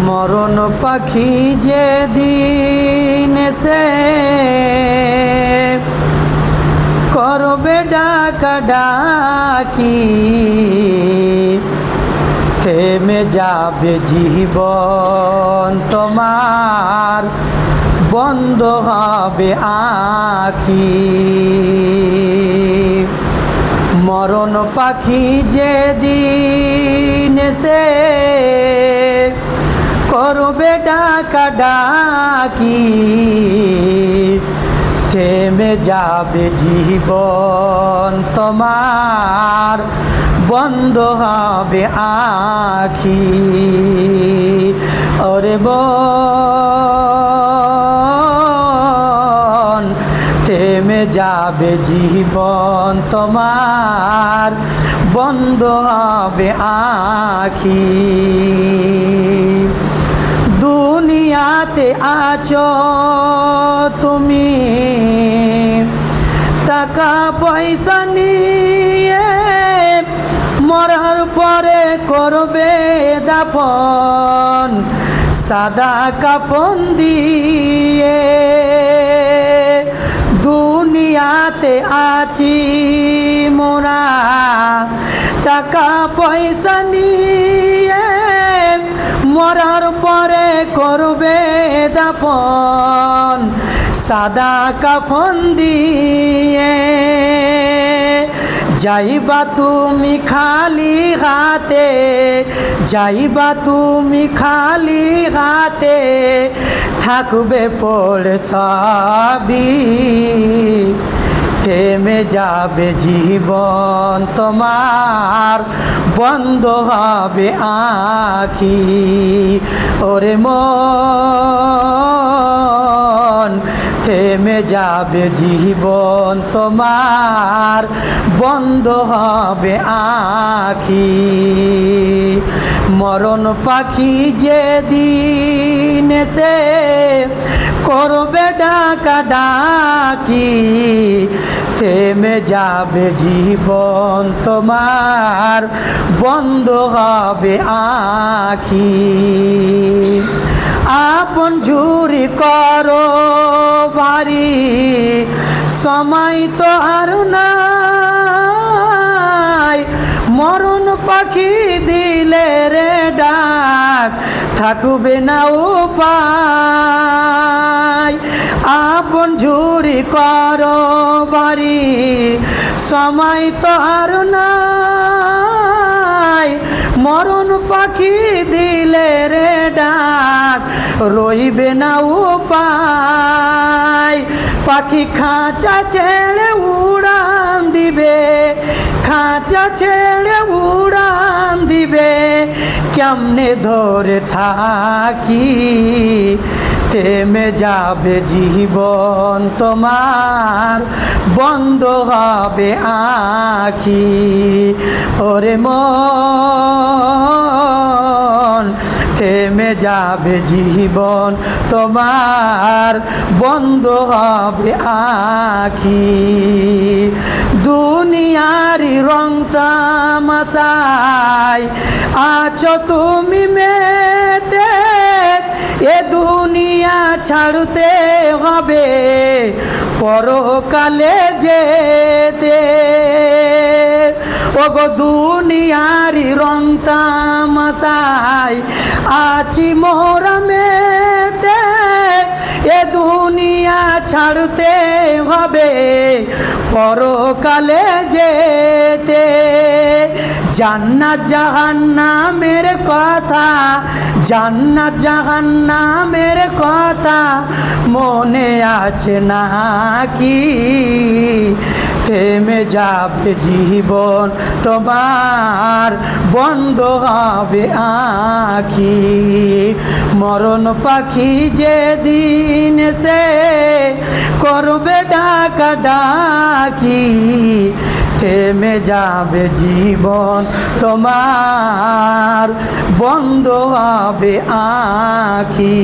মরণ পাখি যেদিন এসে করবে ডাকাডাকি, থেমে যাবে জীবন তোমার, বন্ধ হবে আখি। মরণ পাখি যেদিন এসে করবে ডাকাডাকি, থেমে যাবে জীবন তোমার, বন্ধ হবে আখি। ওরে বোন, থেমে যাবে জীবন তোমার, বন্ধ হবে আখি। দুনিয়াতে আছো তুমি টাকা পয়সা নিয়ে, মরার পরে করবে দাফন সাদা কাফন দিয়ে। দুনিয়াতে আছি মোরা টাকা পয়সা নিয়ে, মরার পরে করবে দাফন সাদা কাফন দিয়ে। যাইবা তুমি খালি হাতে, যাইবা তুমি খালি হাতে, থাকবে পড়ে সবই, থেমে যাবে জীবন তোমার, বন্ধ হবে আখি। ওরে মন, থেমে যাবে জীবন তোমার, বন্ধ হবে আখি। মরণ পাখি যেদিন এসে করবে ডাকাডাকি, থেমে যাবে জীবন তোমার, বন্ধ হবে আখি। আপন ঝুরি করো বাড়ি, সময় তো আর নাই, মরণ পাখি দিলে রে ডাক, থাকবে না উপায়। আপন ঝুরি করো বাড়ি, সময় তো আর নাই, মরণ পাখি দিলে রে ডাক, রইবে না উপায়। পাখি খাঁচা ছেড়ে উড়ান দিবে, খাঁচা ছেড়ে উড়ান দিবে, কেমনে ধরে থাকি, থেমে যাবে জীবন তোমার, বন্ধ হবে আখি। ওরে মন, থেমে যাবে জীবন তোমার, বন্ধ হবে আখি। দুনিয়ারি রং তামাশায় আছো তুমি মেতে, এ দুনিয়া ছাড়তে হবে পরকালে যেতে। ওগো দুনিয়ারি রং তামাশায় আছি মোরা মেতে, এ দুনিয়া ছাড়তে হবে পরকালে যেতে। জান্নাত জাহান্নামের কথা, জান্নাত জাহান্নামের কথা মনে আছে নাকি, থেমে যাবে জীবন তোমার, বন্ধ হবে আখি। মরণ পাখি যেদিন এসে করবে ডাকাডাকি, থেমে যাবে জীবন তোমার, বন্ধ হবে আখি।